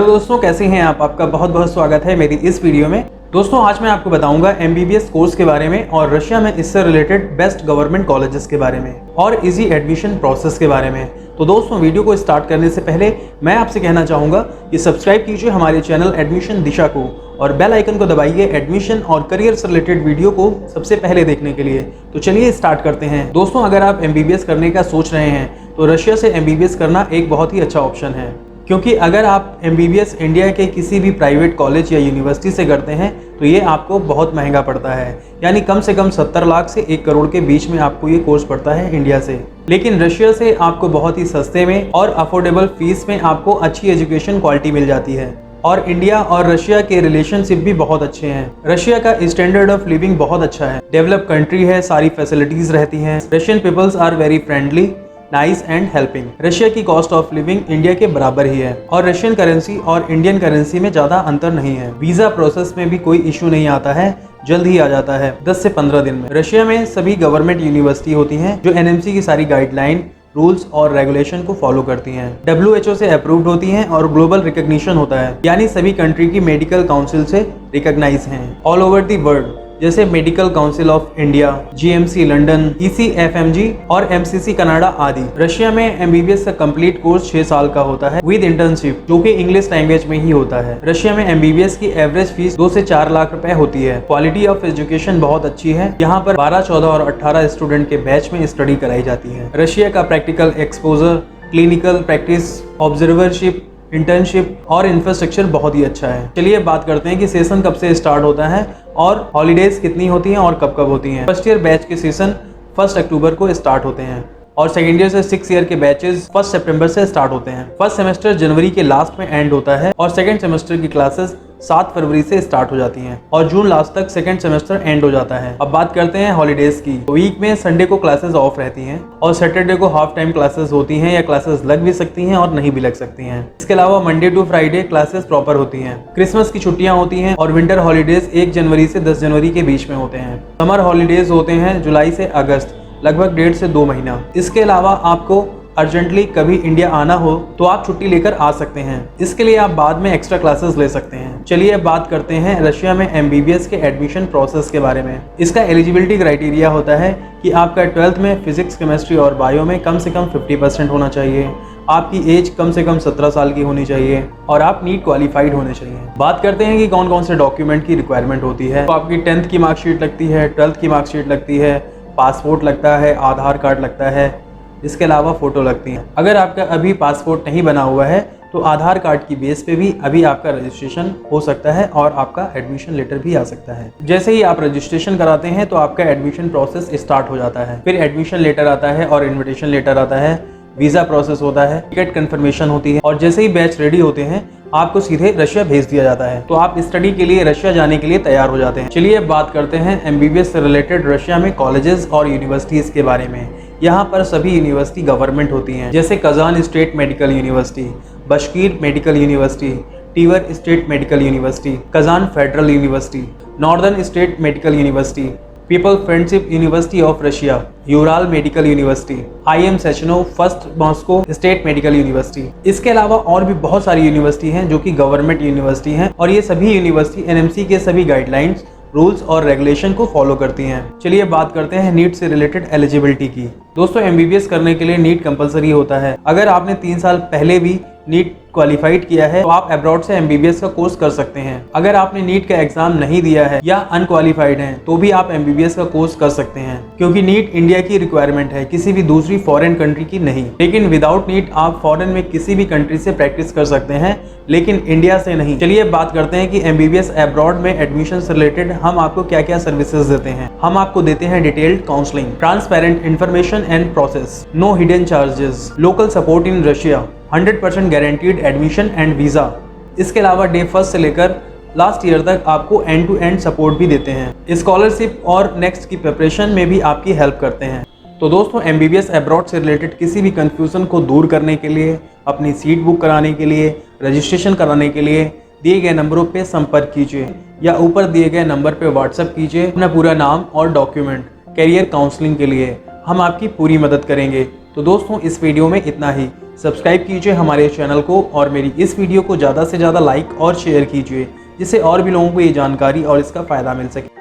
Hello दोस्तों, कैसे हैं आप? आपका बहुत बहुत स्वागत है मेरी इस वीडियो में। दोस्तों आज मैं आपको बताऊंगा MBBS कोर्स के बारे में और रशिया में इससे रिलेटेड बेस्ट गवर्नमेंट कॉलेजेस के बारे में और इजी एडमिशन प्रोसेस के बारे में। तो दोस्तों वीडियो को स्टार्ट करने से पहले मैं आपसे कहना चाहूँगा कि सब्सक्राइब कीजिए हमारे चैनल एडमिशन दिशा को और बेल आइकन को दबाइए एडमिशन और करियर से रिलेटेड वीडियो को सबसे पहले देखने के लिए। तो चलिए स्टार्ट करते हैं। दोस्तों अगर आप MBBS करने का सोच रहे हैं तो रशिया से MBBS करना एक बहुत ही अच्छा ऑप्शन है, क्योंकि अगर आप MBBS इंडिया के किसी भी प्राइवेट कॉलेज या यूनिवर्सिटी से करते हैं तो ये आपको बहुत महंगा पड़ता है, यानी कम से कम 70 लाख से 1 करोड़ के बीच में आपको ये कोर्स पड़ता है इंडिया से। लेकिन रशिया से आपको बहुत ही सस्ते में और अफोर्डेबल फीस में आपको अच्छी एजुकेशन क्वालिटी मिल जाती है और इंडिया और रशिया के रिलेशनशिप भी बहुत अच्छे हैं। रशिया का स्टैंडर्ड ऑफ लिविंग बहुत अच्छा है, डेवलप कंट्री है, सारी फैसिलिटीज रहती हैं। Russian peoples are very friendly, nice and helping. Russia की कॉस्ट ऑफ लिविंग इंडिया के बराबर ही है और रशियन करेंसी और इंडियन करेंसी में ज्यादा अंतर नहीं है। वीजा प्रोसेस में भी कोई इश्यू नहीं आता है, जल्द ही आ जाता है 10 से 15 दिन में। रशिया में सभी गवर्नमेंट यूनिवर्सिटी होती हैं जो NMC की सारी गाइडलाइन, रूल्स और रेगुलेशन को फॉलो करती हैं। WHO से अप्रूव्ड होती हैं और ग्लोबल रिकॉग्निशन होता है, यानी सभी कंट्री की मेडिकल काउंसिल से रिकॉग्नाइज हैं ऑल ओवर द वर्ल्ड, जैसे medical council of India, GMC London, ECFMG और MCC कनाडा आदि। रशिया में MBBS का कंप्लीट कोर्स 6 साल का होता है विद इंटर्नशिप, जो कि इंग्लिश लैंग्वेज में ही होता है। रशिया में MBBS की एवरेज फीस 2 से 4 लाख रुपए होती है। क्वालिटी ऑफ एजुकेशन बहुत अच्छी है। यहाँ पर 12, 14 और 18 स्टूडेंट के बैच में स्टडी कराई जाती है। रशिया का practical exposure, clinical practice, observership, internship और इंफ्रास्ट्रक्चर बहुत ही अच्छा है। चलिए बात करते हैं कि सेशन कब से स्टार्ट होता है और हॉलीडेज कितनी होती हैं और कब कब होती हैं। फर्स्ट ईयर बैच के सेशन 1 अक्टूबर को स्टार्ट होते हैं और सेकेंड ईयर से 6 ईयर के बैचेस 1 सितंबर से स्टार्ट होते हैं। फर्स्ट सेमेस्टर जनवरी के लास्ट में एंड होता है और सेकेंड सेमेस्टर की क्लासेस 7 फरवरी से स्टार्ट हो जाती हैं और जून लास्ट तक सेकेंड सेमेस्टर एंड हो जाता है। अब बात करते हैं हॉलीडेज की। वीक में संडे को क्लासेस ऑफ रहती हैं और सैटरडे को हाफ टाइम क्लासेस होती हैं या क्लासेस लग भी सकती हैं और नहीं भी लग सकती हैं। इसके अलावा Monday to Friday classes proper होती हैं। क्रिसमस की छुट्टियां होती हैं और विंटर हॉलीडेज 1 जनवरी से 10 जनवरी के बीच में होते हैं। समर हॉलीडेज होते हैं जुलाई से अगस्त, लगभग 1.5 से 2 महीना। इसके अलावा आपको अर्जेंटली कभी इंडिया आना हो तो आप छुट्टी लेकर आ सकते हैं। इसके लिए आप बाद में एक्स्ट्रा क्लासेस ले सकते हैं। चलिए अब बात करते हैं रशिया में MBBS के एडमिशन प्रोसेस के बारे में। इसका एलिजिबिलिटी क्राइटेरिया होता है कि आपका 12th में फिजिक्स, केमिस्ट्री और बायो में कम से कम 50% होना चाहिए, आपकी एज कम से कम 17 साल की होनी चाहिए और आप नीट क्वालिफाइड होने चाहिए। बात करते हैं कि कौन कौन से डॉक्यूमेंट की रिक्वायरमेंट होती है। तो आपकी 10th की मार्कशीट लगती है, 12th की मार्कशीट लगती है, पासपोर्ट लगता है, आधार कार्ड लगता है, इसके अलावा फ़ोटो लगती हैं। अगर आपका अभी पासपोर्ट नहीं बना हुआ है तो आधार कार्ड की बेस पे भी अभी आपका रजिस्ट्रेशन हो सकता है और आपका एडमिशन लेटर भी आ सकता है। जैसे ही आप रजिस्ट्रेशन कराते हैं तो आपका एडमिशन प्रोसेस स्टार्ट हो जाता है। फिर एडमिशन लेटर आता है और इन्विटेशन लेटर आता है, वीज़ा प्रोसेस होता है, टिकट कंफर्मेशन होती है और जैसे ही बैच रेडी होते हैं आपको सीधे रशिया भेज दिया जाता है। तो आप स्टडी के लिए रशिया जाने के लिए तैयार हो जाते हैं। चलिए अब बात करते हैं MBBS से रिलेटेड रशिया में कॉलेजेस और यूनिवर्सिटीज़ के बारे में। यहाँ पर सभी यूनिवर्सिटी गवर्नमेंट होती हैं, जैसे Kazan state medical university, Bashkir medical university, Tver state medical university, Kazan federal university, northern state medical university, people friendship university of Russia, Ural medical university, IM Sechenov first Moscow state medical university. इसके अलावा और भी बहुत सारी university हैं जो कि government university हैं और ये सभी यूनिवर्सिटी NMC के सभी गाइडलाइंस, रूल्स और रेगुलेशन को फॉलो करती हैं। चलिए बात करते हैं नीट से रिलेटेड एलिजिबिलिटी की। दोस्तों MBBS करने के लिए नीट कंपलसरी होता है। अगर आपने 3 साल पहले भी नीट क्वालिफाइड किया है तो आप अब्रॉड से MBBS का कोर्स कर सकते हैं। अगर आपने नीट का एग्जाम नहीं दिया है या अनक्वालिफाइड हैं तो भी आप MBBS का कोर्स कर सकते हैं, क्योंकि नीट इंडिया की रिक्वायरमेंट है, किसी भी दूसरी फॉरेन कंट्री की नहीं। लेकिन विदाउट नीट आप फॉरेन में किसी भी कंट्री से प्रैक्टिस कर सकते हैं, लेकिन इंडिया से नहीं। चलिए बात करते हैं कि MBBS अब्रॉड में एडमिशन से रिलेटेड हम आपको क्या क्या सर्विसेज देते हैं। हम आपको देते हैं detailed counselling, transparent information and process, no hidden charges, local support in Russia, 100% guaranteed admission and visa. इसके अलावा डे 1 से लेकर लास्ट ईयर तक आपको एंड टू एंड सपोर्ट भी देते हैं। स्कॉलरशिप और नेक्स्ट की प्रिपरेशन में भी आपकी हेल्प करते हैं। तो दोस्तों MBBS अब्रॉड से रिलेटेड किसी भी कंफ्यूजन को दूर करने के लिए, अपनी सीट बुक कराने के लिए, रजिस्ट्रेशन कराने के लिए दिए गए नंबरों पे संपर्क कीजिए या ऊपर दिए गए नंबर पे व्हाट्सएप कीजिए अपना पूरा नाम और डॉक्यूमेंट। करियर काउंसलिंग के लिए हम आपकी पूरी मदद करेंगे। तो दोस्तों इस वीडियो में इतना ही। सब्सक्राइब कीजिए हमारे चैनल को और मेरी इस वीडियो को ज़्यादा से ज़्यादा लाइक और शेयर कीजिए, जिससे और भी लोगों को ये जानकारी और इसका फ़ायदा मिल सके।